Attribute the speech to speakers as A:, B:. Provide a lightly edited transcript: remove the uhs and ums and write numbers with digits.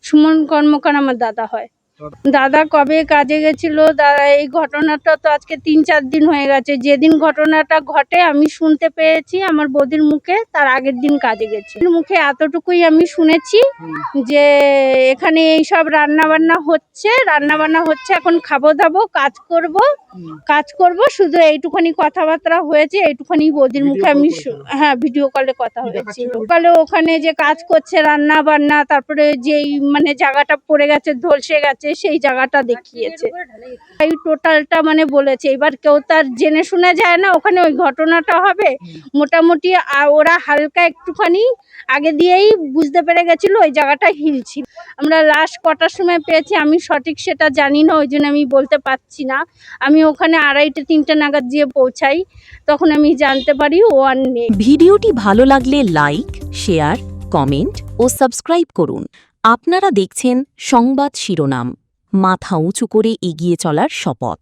A: সুমন কর্মকার আমার দাদা হয়। দাদা কবে কাজে গেছিল, দাদা এই ঘটনাটা তো আজকে ৩-৪ দিন হয়ে গেছে। যেদিন ঘটনাটা ঘটে আমি শুনতে পেয়েছি আমার বৌদির মুখে, তার আগের দিন কাজে গেছি। মুখে এতটুকুই আমি শুনেছি যে এখানে এইসব রান্নাবান্না হচ্ছে, এখন খাবো দাবো, কাজ করব, শুধু এইটুখানি কথাবার্তা হয়েছে। এইটুখানি বৌদির মুখে আমি হ্যাঁ ভিডিও কলে কথা হয়েছে। সকালে ওখানে যে কাজ করছে রান্না বান্না, তারপরে যেই মানে জায়গাটা পড়ে গেছে, ধসে গেছে, সেই জায়গাটা দেখিয়েছে। এই টোটালটা মানে বলেছে। এবার কেউ তার জেনে শুনে যায় না, ওখানে ওই ঘটনাটা হবে মোটামুটি ওরা হালকা একটুখানি আগে দিয়েই বুঝতে পেরে গেছিল ওই জায়গাটা হিলছিল। আমরা লাস্ট কটার সময় পেয়েছি আমি সঠিক সেটা জানি না, ওই জন্য আমি বলতে পারছি না। আমি ওখানে 2:30-3টে নাগাদ গিয়ে পৌঁছাই, তখন আমি জানতে পারি ও আর নেই।
B: ভিডিওটি ভালো লাগলে লাইক, শেয়ার, কমেন্ট ও সাবস্ক্রাইব করুন। আপনারা দেখছেন সংবাদ শিরোনাম, মাথা উঁচু করে এগিয়ে চলার শপথ।